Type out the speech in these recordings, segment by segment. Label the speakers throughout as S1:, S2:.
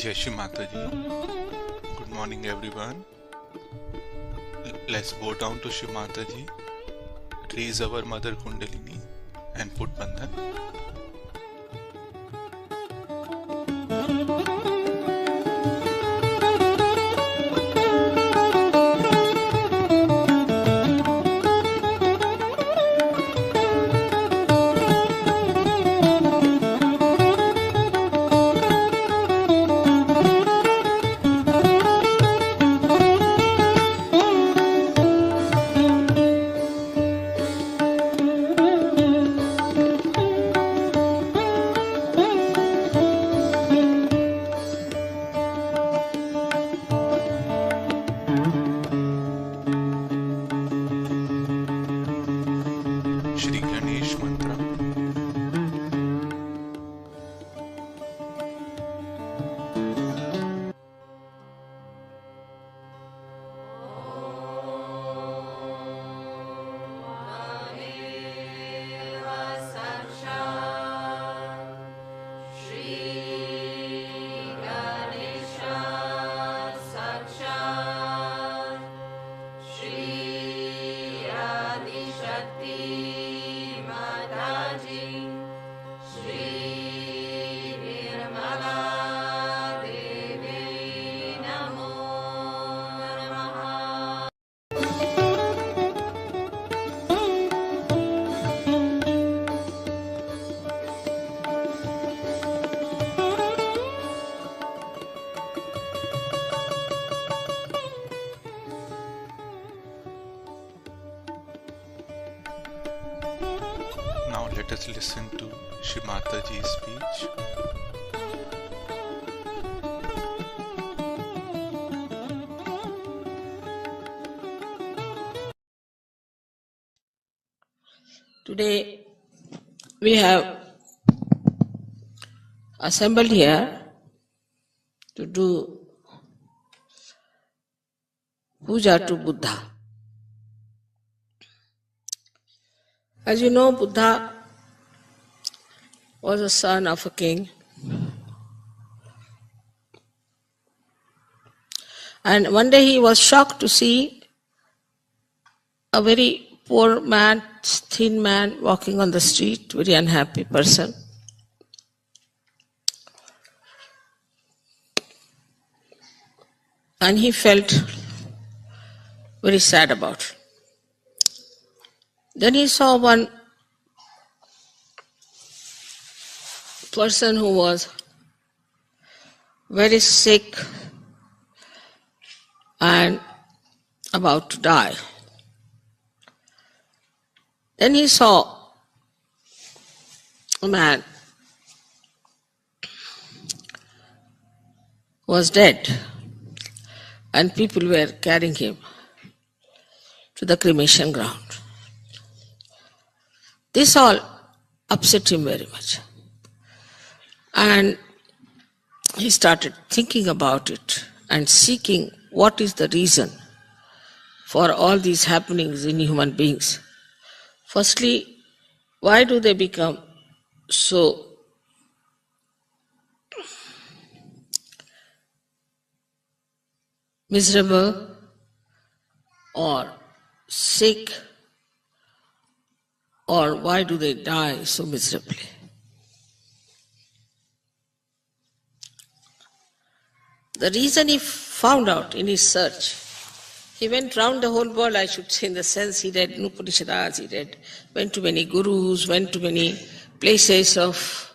S1: Jai Shri Mataji. Good morning, everyone. Let's bow down to Shri Mataji, raise our Mother Kundalini, and put Bandhan. Shri Ganesh Mantra. Now let us listen to Shri Mataji's speech.
S2: Today we have assembled here to do puja to Buddha. As you know, Buddha was a son of a king, and one day he was shocked to see a very poor man, thin man walking on the street, very unhappy person. And he felt very sad about it. Then he saw one person who was very sick and about to die. Then he saw a man who was dead, and people were carrying him to the cremation ground. This all upset him very much. And he started thinking about it and seeking what is the reason for all these happenings in human beings. Firstly, why do they become so miserable or sick, or why do they die so miserably? The reason he found out in his search, he went round the whole world, I should say, in the sense he read Upanishads, he went to many gurus, went to many places of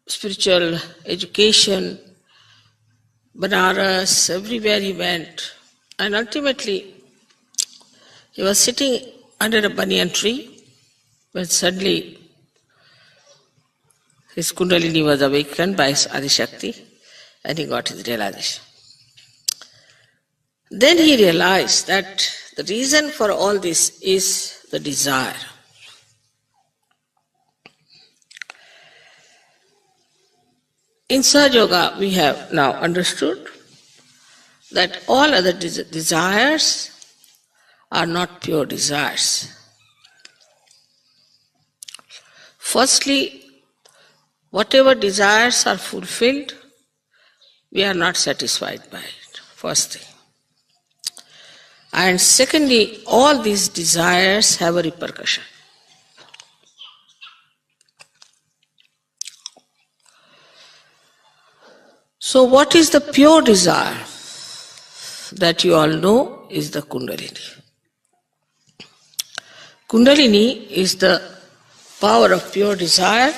S2: spiritual education, Banaras, everywhere he went. And ultimately, he was sitting under a banyan tree when suddenly his Kundalini was awakened by his Adishakti and he got his realization. Then he realized that the reason for all this is the desire. In Sahaja Yoga, we have now understood that all other desires are not pure desires. Firstly, whatever desires are fulfilled, we are not satisfied by it, first thing. And secondly, all these desires have a repercussion. So what is the pure desire? That you all know is the Kundalini. Kundalini is the power of pure desire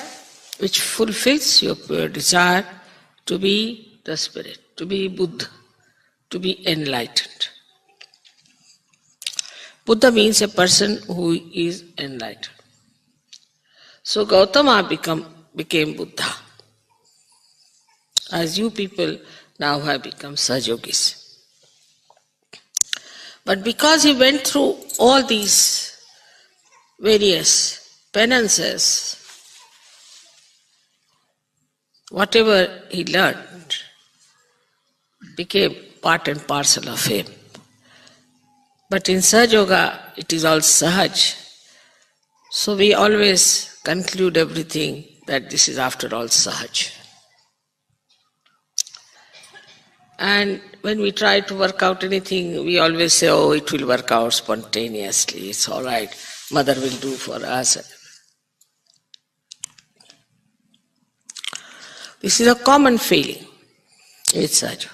S2: which fulfills your pure desire to be the spirit, to be Buddha, to be enlightened. Buddha means a person who is enlightened. So Gautama became Buddha, as you people now have become Sahaja-yogis. But because he went through all these various penances, whatever he learned became part and parcel of him. But in Sahaja Yoga, it is all Sahaj. So we always conclude everything that this is after all Sahaj. And when we try to work out anything, we always say, oh, it will work out spontaneously, it's all right, Mother will do for us. This is a common feeling with Sahaja.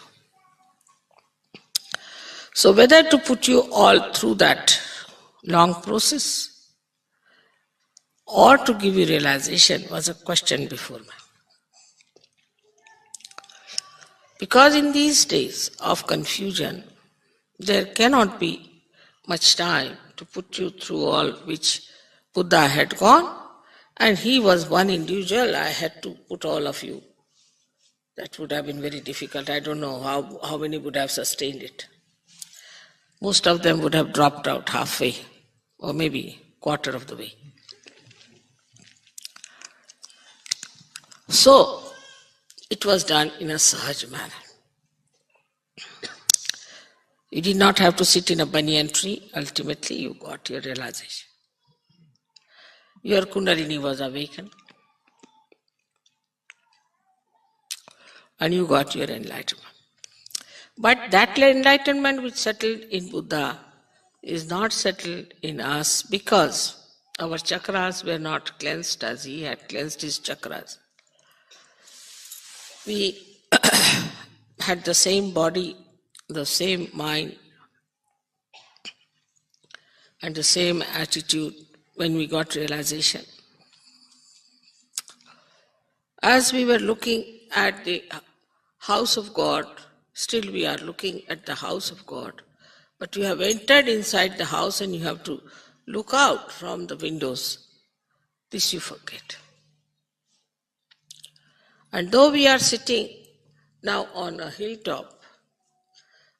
S2: So whether to put you all through that long process or to give you realization was a question before me. Because in these days of confusion, there cannot be much time to put you through all which Buddha had gone, and he was one individual. I had to put all of you. That would have been very difficult. I don't know how many would have sustained it. Most of them would have dropped out halfway, or maybe quarter of the way. So, it was done in a Sahaj manner. You did not have to sit in a banyan tree. Ultimately, you got your realization. Your Kundalini was awakened. And you got your enlightenment. But that enlightenment which settled in Buddha is not settled in us because our chakras were not cleansed as he had cleansed his chakras. We had the same body, the same mind, and the same attitude when we got realization. As we were looking at the house of God, still we are looking at the house of God, but you have entered inside the house and you have to look out from the windows. This you forget. And though we are sitting now on a hilltop,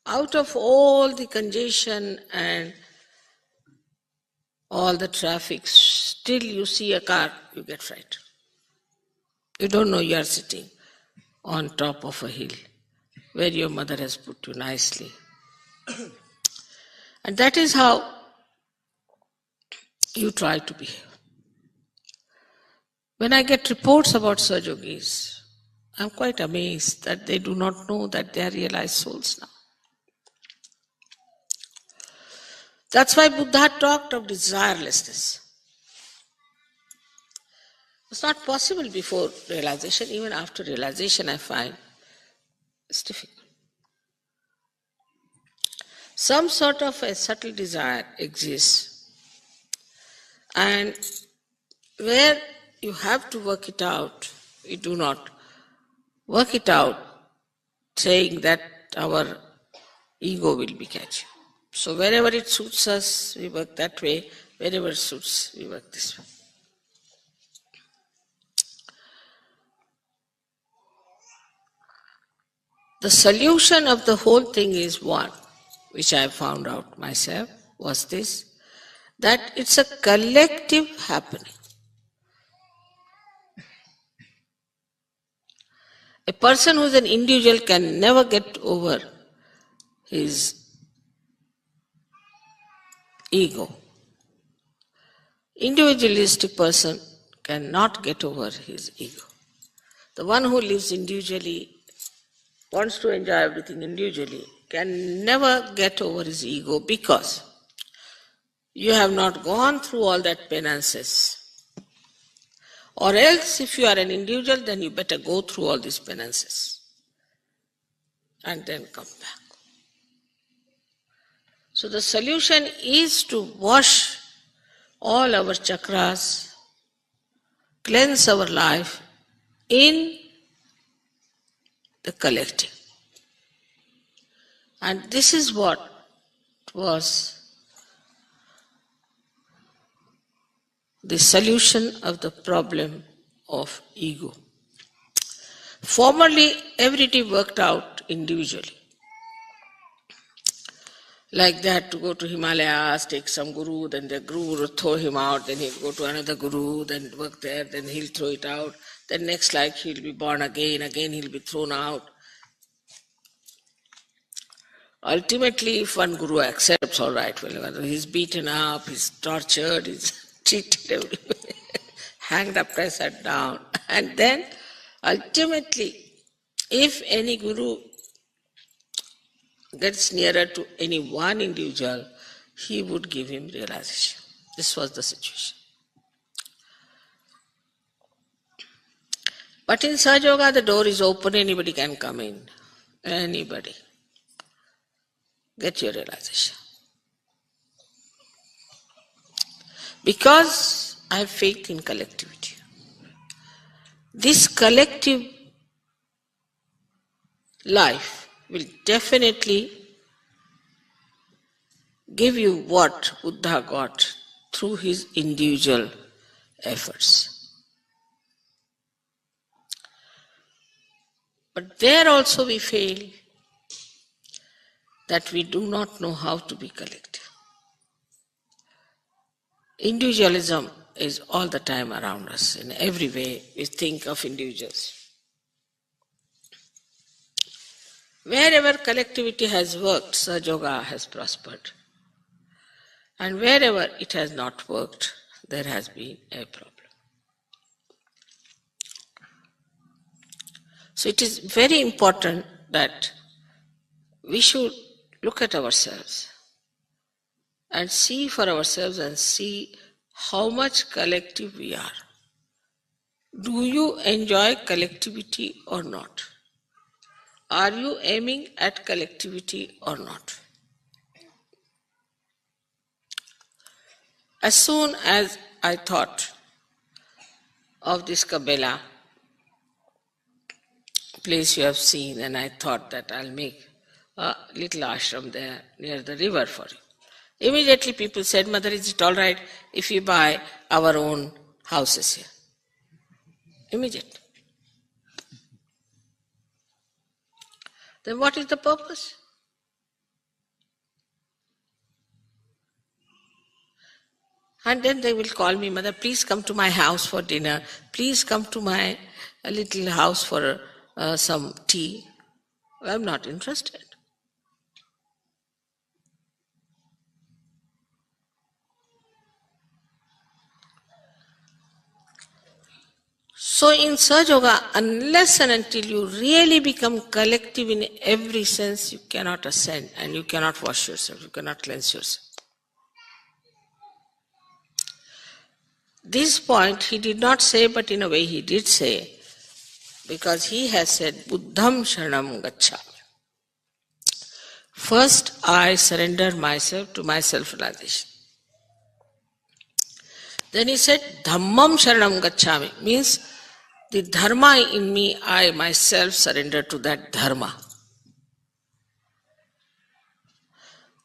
S2: out of all the congestion and all the traffic, still you see a car, you get frightened. You don't know you are sitting on top of a hill where your mother has put you nicely. And that is how you try to behave. When I get reports about Sahaja-yogis, I'm quite amazed that they do not know that they are realized souls now. That's why Buddha talked of desirelessness. It's not possible before realization. Even after realization, I find it's difficult. Some sort of a subtle desire exists, and where you have to work it out, you do not work it out saying that our ego will be catching. So wherever it suits us, we work that way. Wherever it suits, we work this way. The solution of the whole thing is one, which I found out myself, was this, that it's a collective happening. A person who is an individual can never get over his ego. Individualistic person cannot get over his ego. The one who lives individually wants to enjoy everything individually, can never get over his ego because you have not gone through all that penances. Or else, if you are an individual, then you better go through all these penances and then come back. So the solution is to wash all our chakras, cleanse our life in the collective. And this is what was the solution of the problem of ego. Formerly, everything worked out individually. Like they had to go to Himalayas, take some guru, then the guru would throw him out, then he'll go to another guru, then work there, then he'll throw it out. Then next life he'll be born again he'll be thrown out. Ultimately, if one guru accepts, all right, well, he's beaten up, he's tortured, he's treated everywhere, hanged upside down. And then, ultimately, if any guru gets nearer to any one individual, he would give him realization. This was the situation. But in Sahaja Yoga, the door is open, anybody can come in. Anybody. Get your realization. Because I have faith in collectivity. This collective life will definitely give you what Buddha got through his individual efforts. But there also we fail, that we do not know how to be collective. Individualism is all the time around us. In every way, we think of individuals. Wherever collectivity has worked, Sahaja Yoga has prospered. And wherever it has not worked, there has been a problem. So it is very important that we should look at ourselves and see for ourselves and see how much collective we are. Do you enjoy collectivity or not? Are you aiming at collectivity or not? As soon as I thought of this Kabela place you have seen, and I thought that I'll make a little ashram there near the river for you. Immediately people said, Mother, is it all right if we buy our own houses here? Immediately. Then what is the purpose? And then they will call me, Mother, please come to my house for dinner. Please come to my little house for some tea. I'm not interested. So in Sahaja Yoga, unless and until you really become collective in every sense, you cannot ascend and you cannot wash yourself, you cannot cleanse yourself. This point he did not say, but in a way he did say, because he has said, Buddham Sharanam Gacchami. First, I surrender myself to my self-realization. Then he said, Dhammam Sharanam Gacchami, means the dharma in me, I myself surrender to that dharma.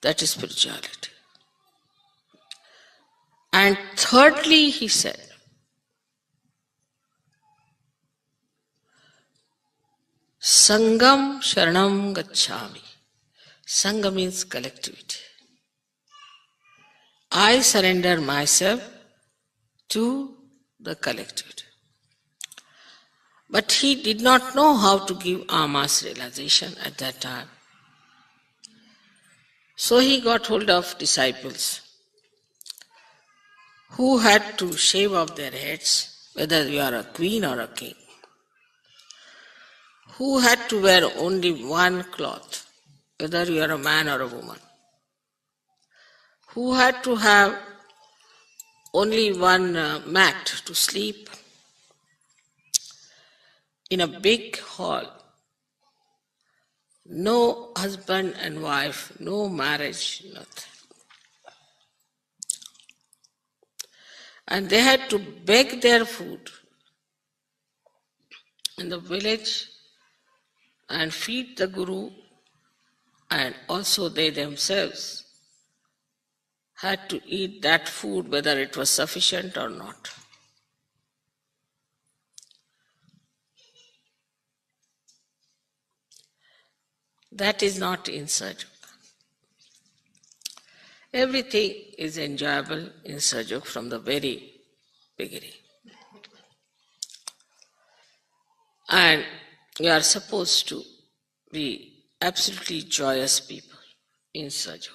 S2: That is spirituality. And thirdly, he said, Sangam Sharanam Gacchami. Sangha means collectivity. I surrender myself to the collectivity. But he did not know how to give Ama's realization at that time. So he got hold of disciples who had to shave off their heads, whether you are a queen or a king, who had to wear only one cloth, whether you are a man or a woman, who had to have only one mat to sleep in a big hall, no husband and wife, no marriage, nothing. And they had to beg their food in the village and feed the Guru, and also they themselves had to eat that food whether it was sufficient or not. That is not in Sahaja. Everything is enjoyable in Sahaja from the very beginning. And you are supposed to be absolutely joyous people in Sahaja.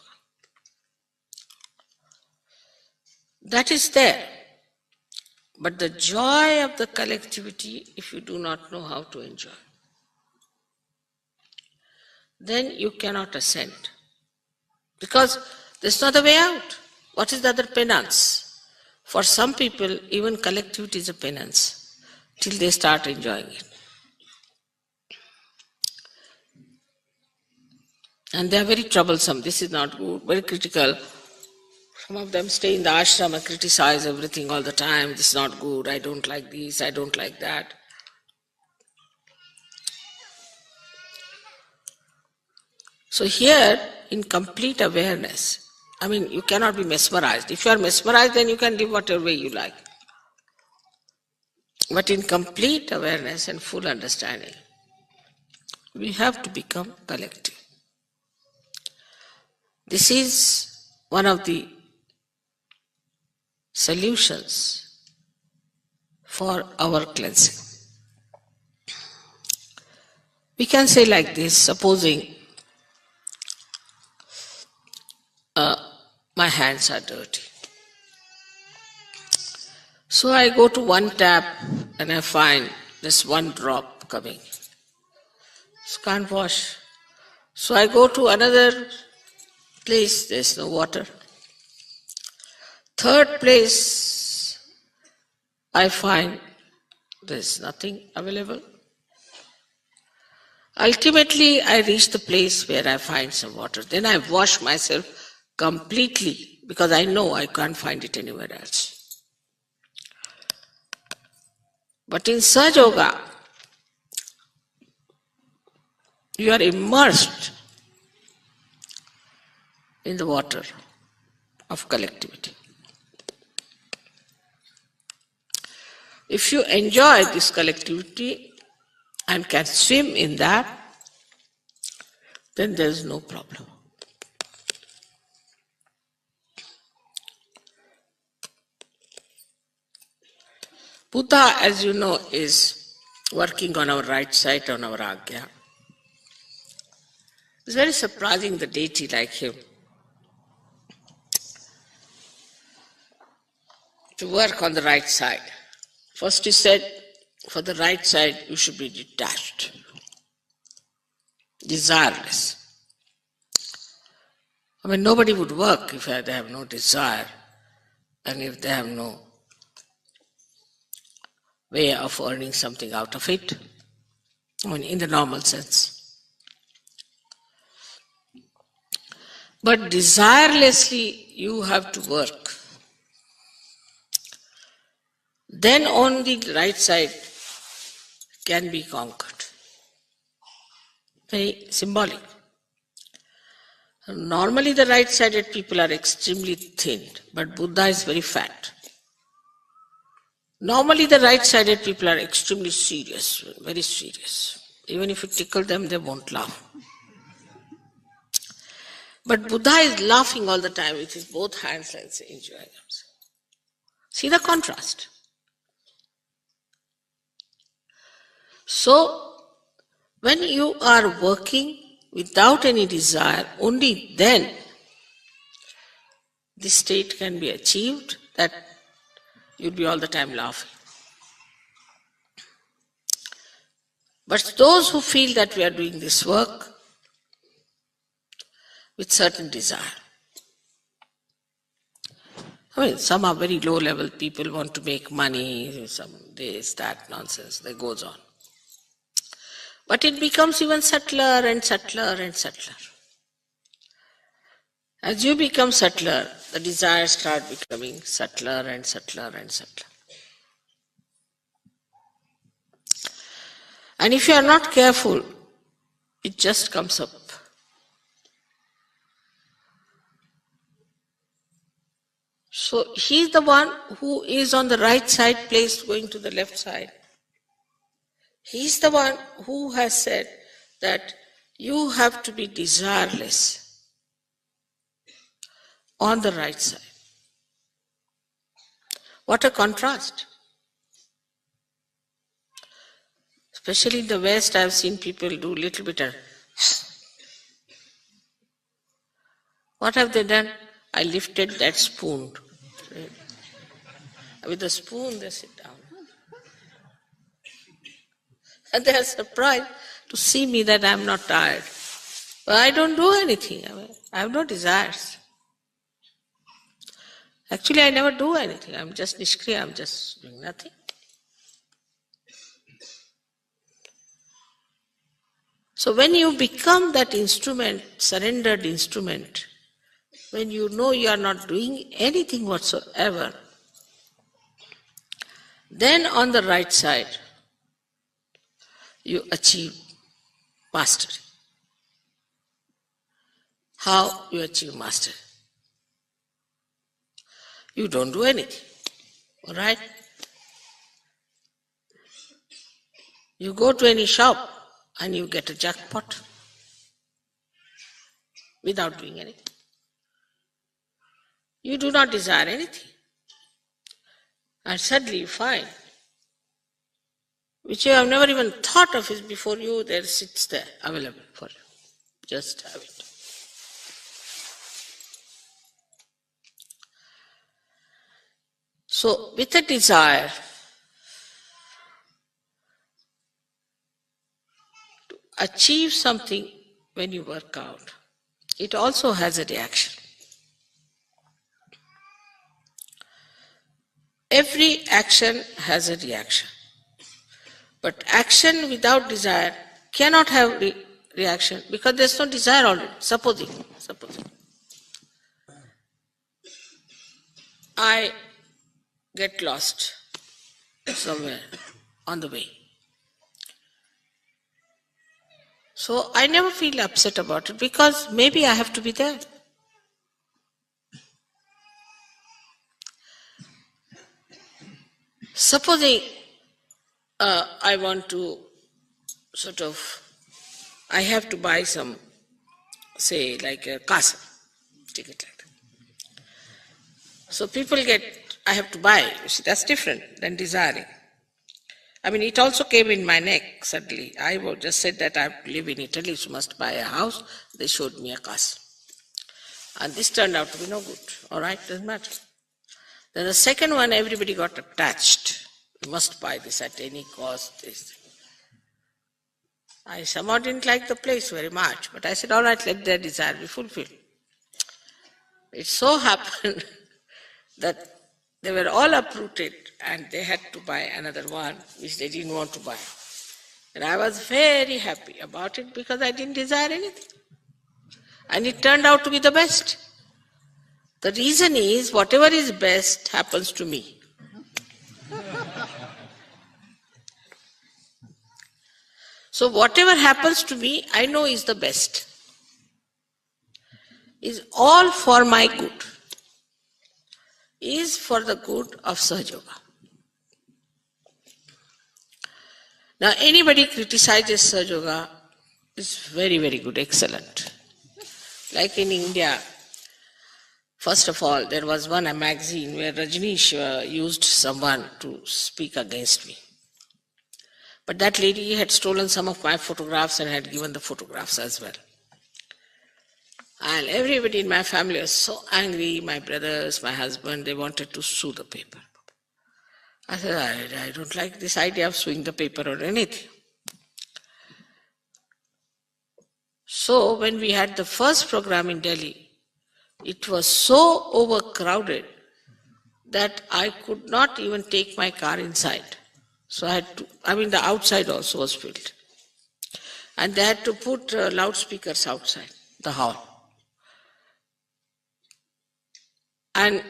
S2: That is there. But the joy of the collectivity, if you do not know how to enjoy, then you cannot ascend. Because there's not a way out. What is the other penance? For some people, even collectivity is a penance till they start enjoying it. And they are very troublesome. This is not good, very critical. Some of them stay in the ashram and criticize everything all the time. This is not good, I don't like this, I don't like that. So here, in complete awareness, you cannot be mesmerized. If you are mesmerized, then you can live whatever way you like. But in complete awareness and full understanding, we have to become collective. This is one of the solutions for our cleansing. We can say like this, supposing my hands are dirty. So I go to one tap and I find there's one drop coming. So can't wash. So I go to another place, there's no water. Third place, I find there's nothing available. Ultimately, I reach the place where I find some water. Then I wash myself completely because I know I can't find it anywhere else. But in Sahaja Yoga, you are immersed in the water of collectivity. If you enjoy this collectivity and can swim in that, then there is no problem. Buddha, as you know, is working on our right side, on our Agya. It's very surprising the deity like him to work on the right side. First he said, for the right side you should be detached, desireless. Nobody would work if they have no desire and if they have no way of earning something out of it, in the normal sense. But desirelessly you have to work. Then only the right side can be conquered. Very symbolic. Normally the right-sided people are extremely thin, but Buddha is very fat. Normally the right-sided people are extremely serious, very serious. Even if you tickle them, they won't laugh. But Buddha is laughing all the time with his both hands and enjoying himself. See the contrast. So, when you are working without any desire, only then this state can be achieved, that you'll be all the time laughing. But those who feel that we are doing this work with certain desire. I mean, some are very low level people, want to make money, some this, that nonsense, that goes on. But it becomes even subtler and subtler and subtler. As you become subtler, the desires start becoming subtler and subtler and subtler. And if you are not careful, it just comes up. So he is the one who is on the right side placed going to the left side. He is the one who has said that you have to be desireless on the right side. What a contrast. Especially in the West, I have seen people do little bit of... What have they done? I lifted that spoon. With the spoon they sit down. And they are surprised to see me that I am not tired. But I don't do anything. I have no desires. Actually, I never do anything. I am just nishkriya. I am just doing nothing. So when you become that instrument, surrendered instrument, when you know you are not doing anything whatsoever, then on the right side, you achieve mastery. How you achieve mastery? You don't do anything, all right? You go to any shop and you get a jackpot without doing anything. You do not desire anything. And suddenly you find, which you have never even thought of is before you, there sits there, available for you. Just have it. So, with a desire to achieve something when you work out, it also has a reaction. Every action has a reaction. But action without desire cannot have reaction because there is no desire already. Supposing I get lost somewhere on the way. So I never feel upset about it because maybe I have to be there. Supposing I want to I have to buy some, say like a casa, ticket like that. So people I have to buy, you see, that's different than desiring. I mean, it also came in my neck suddenly. I just said that I live in Italy, so must buy a house. They showed me a casa. And this turned out to be no good. All right, doesn't matter. Then the second one, everybody got attached. You must buy this at any cost. This. I somehow didn't like the place very much, but I said, all right, let their desire be fulfilled. It so happened that they were all uprooted and they had to buy another one which they didn't want to buy. And I was very happy about it because I didn't desire anything. And it turned out to be the best. The reason is whatever is best happens to me. So whatever happens to me, I know is the best. Is all for my good. Is for the good of Sahaja Yoga. Now anybody criticizes Sahaja Yoga is very, very good, excellent. Like in India, first of all, there was a magazine where Rajneesh used someone to speak against me. But that lady had stolen some of my photographs and had given the photographs as well. And everybody in my family was so angry, my brothers, my husband, they wanted to sue the paper. I said, I don't like this idea of suing the paper or anything. So when we had the first program in Delhi, it was so overcrowded that I could not even take my car inside. So the outside also was filled. And they had to put loudspeakers outside the hall. And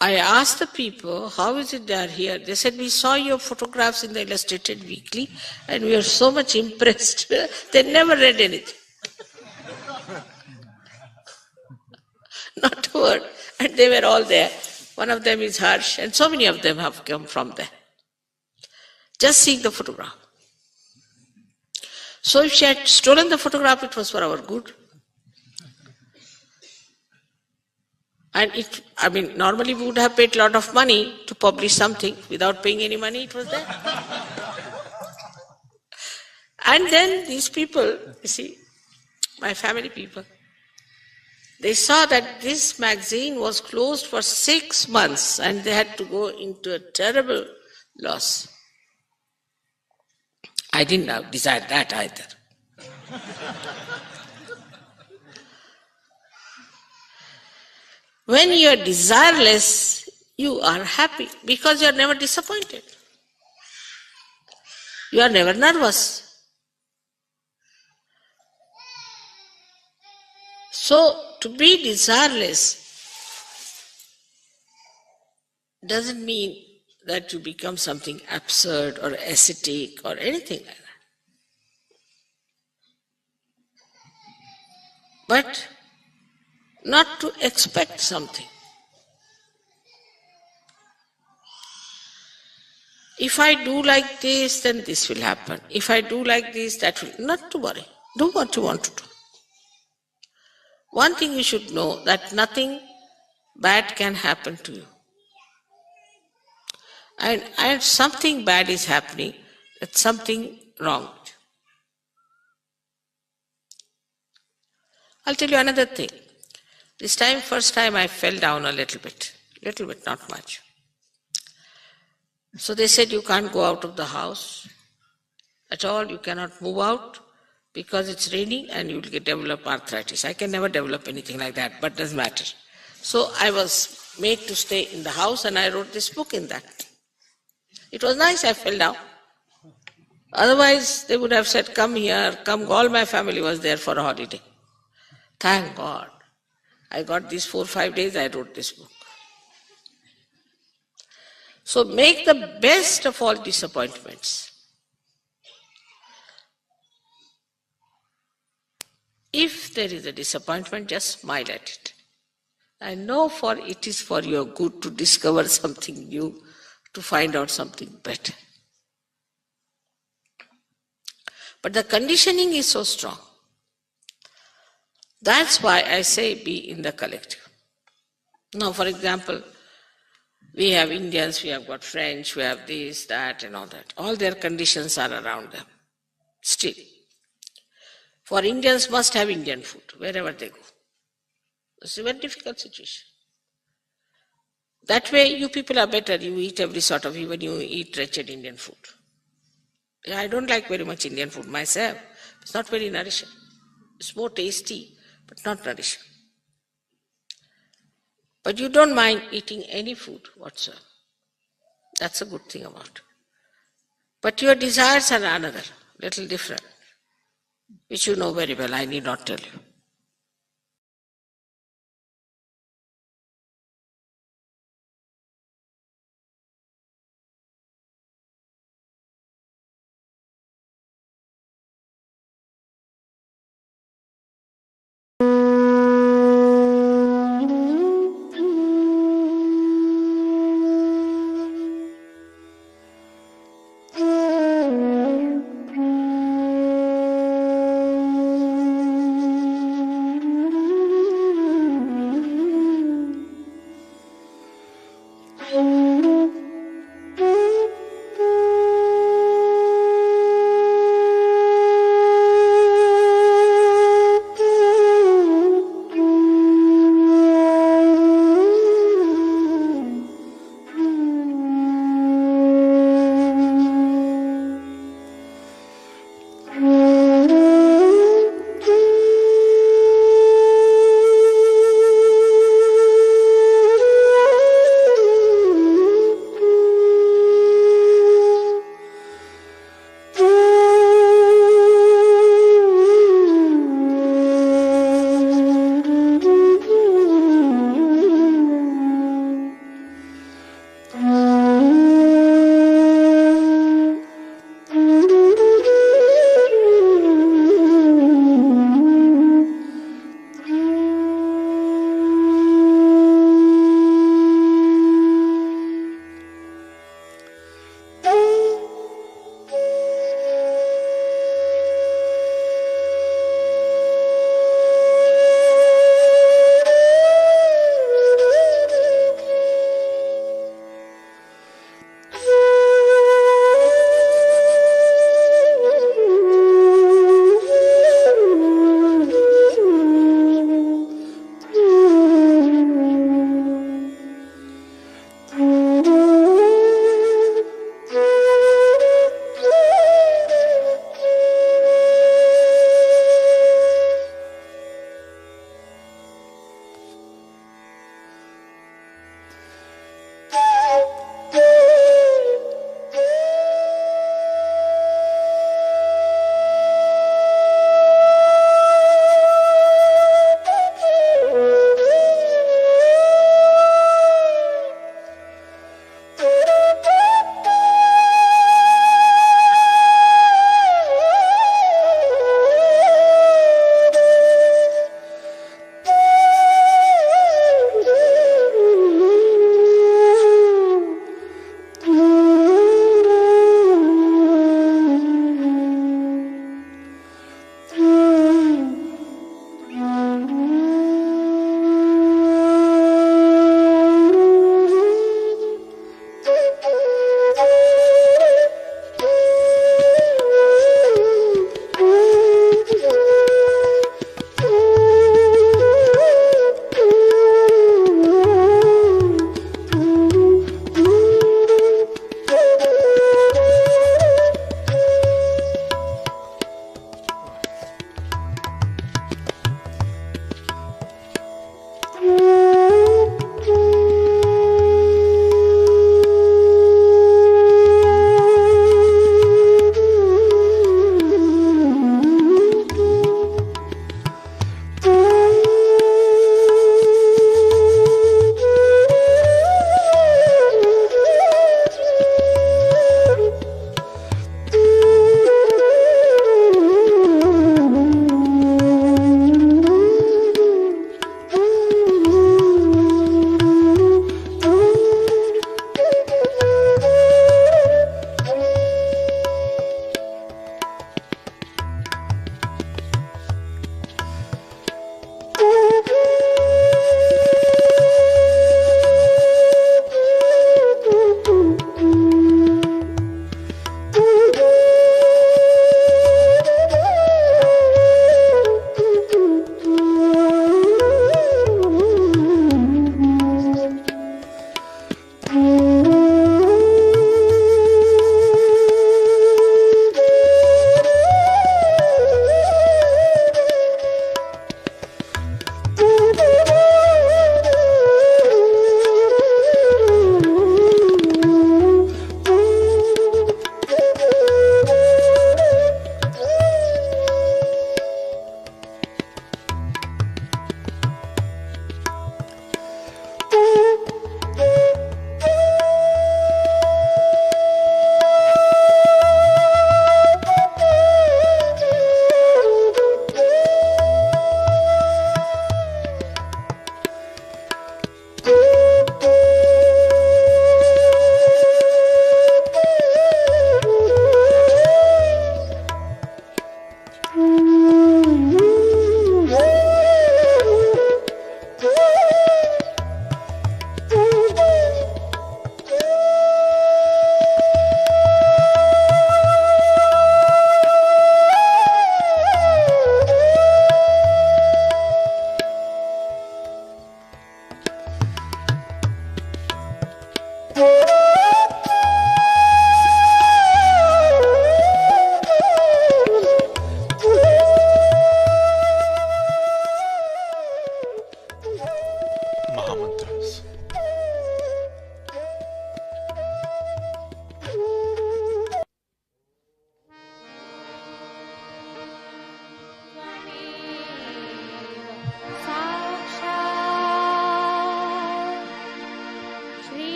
S2: I asked the people, how is it they are here? They said, we saw your photographs in the Illustrated Weekly and we are so much impressed. They never read anything. Not a word. And they were all there. One of them is Harsh, and so many of them have come from there. Just seeing the photograph. So if she had stolen the photograph, it was for our good. And normally we would have paid a lot of money to publish something. Without paying any money, it was there. And then these people, you see, my family people, they saw that this magazine was closed for 6 months and they had to go into a terrible loss. I didn't desire that either. When you are desireless, you are happy because you are never disappointed. You are never nervous. So, to be desireless doesn't mean that you become something absurd or ascetic or anything like that. But not to expect something. If I do like this, then this will happen. If I do like this, that will. Not to worry. Do what you want to do. One thing you should know, that nothing bad can happen to you. And something bad is happening, that's something wrong. I'll tell you another thing. This time, first time I fell down a little bit, not much. So they said you can't go out of the house at all, you cannot move out because it's raining and you will develop arthritis. I can never develop anything like that, but doesn't matter. So I was made to stay in the house and I wrote this book in that. It was nice, I fell down. Otherwise they would have said, come here, come, all my family was there for a holiday. Thank God. I got these 4 or 5 days, I wrote this book. So make the best of all disappointments. If there is a disappointment, just smile at it. I know it is for your good to discover something new, to find out something better. But the conditioning is so strong. That's why I say be in the collective. Now, for example, we have Indians, we have got French, we have this, that, and all that. All their conditions are around them. Still. For Indians must have Indian food, wherever they go. It's a very difficult situation. That way, you people are better. You eat every sort of, even you eat wretched Indian food. I don't like very much Indian food myself. It's not very nourishing. It's more tasty, but not nourishing. But you don't mind eating any food whatsoever. That's a good thing about it. But your desires are another, little different, which you know very well, I need not tell you.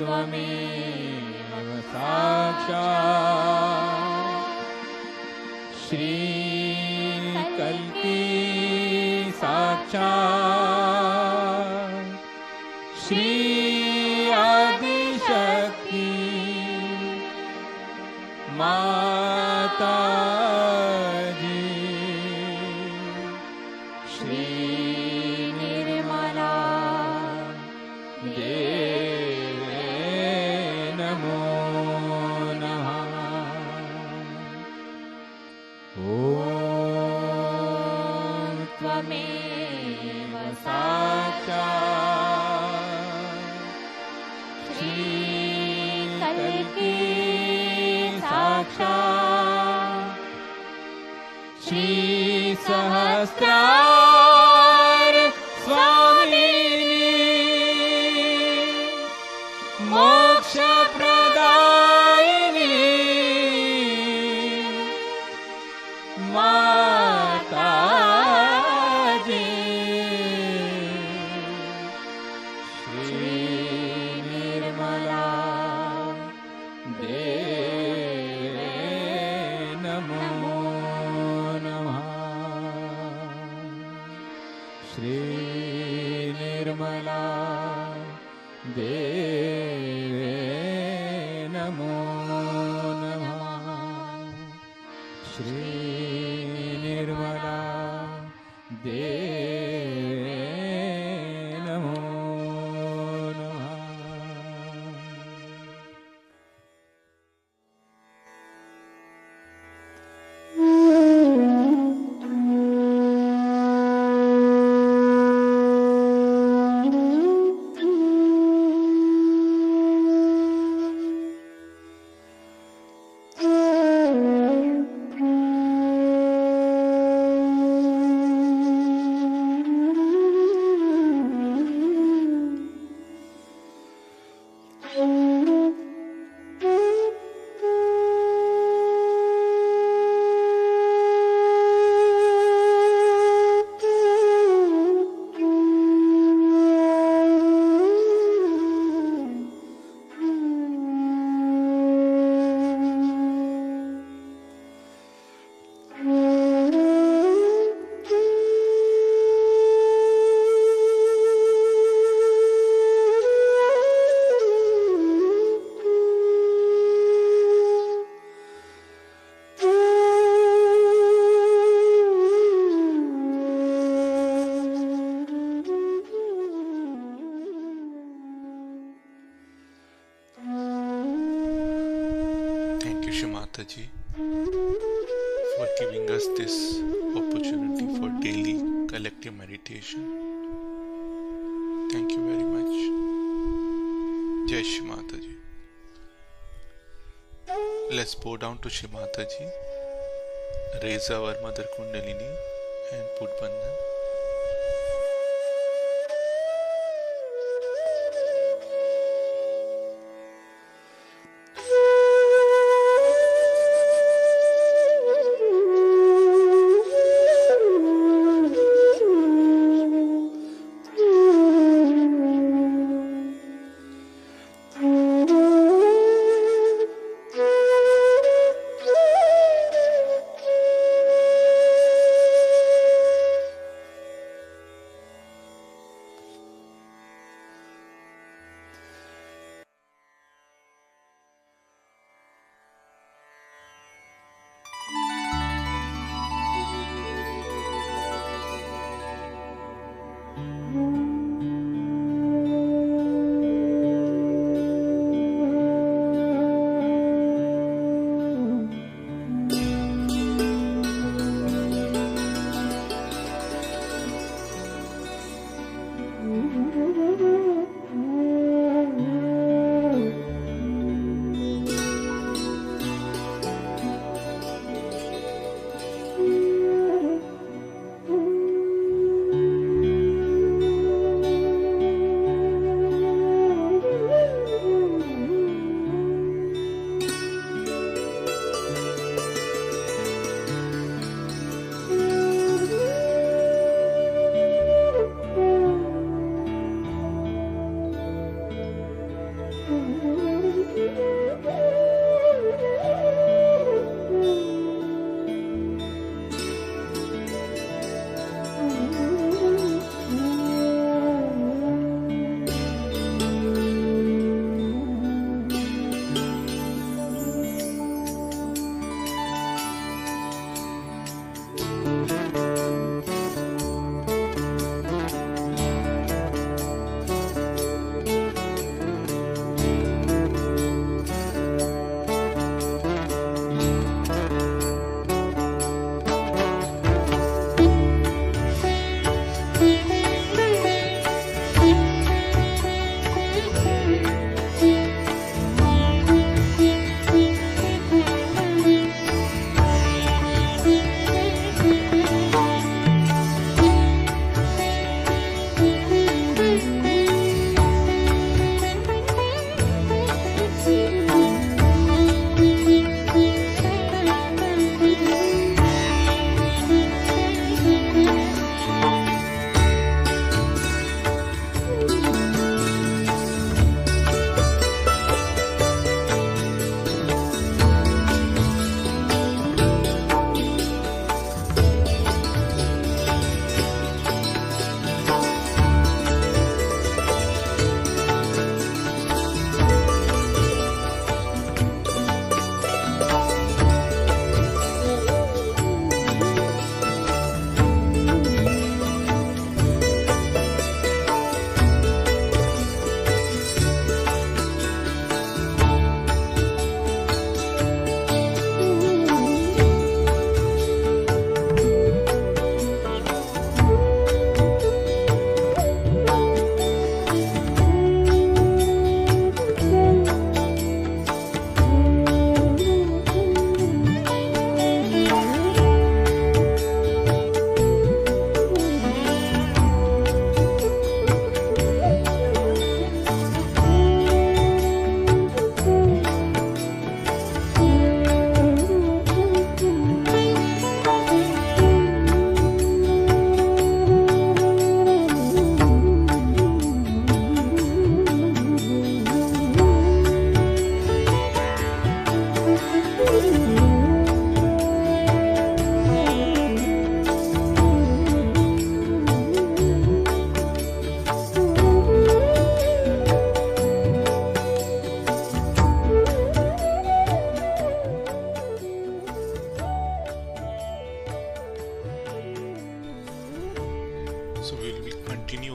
S3: त्वमेव साक्षात् श्रीकल्की साक्षात् श्री आदिशक्ति माता जी श्री निर्मला देवे नमो नमः। ॐ त्वमेव साक्षात् श्रीकल्की साक्षात् श्री सहस्रार स्वामिनी मोक्ष प्रदायिनी माता जी श्री निर्मला देवे नमो नमः। श्री निर्मला देवे नमो नमः। श्री निर्मला देवे नमो नमः।
S1: Thank you, Shimataji, for giving us this opportunity for daily collective meditation. Thank you very much. Jai Shimataji. Let's bow down to Shimataji, raise our Mother Kundalini and put Bandhan.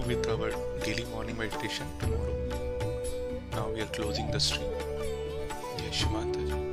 S1: with our daily morning meditation tomorrow. Now we are closing the stream. Jai Shri Mataji.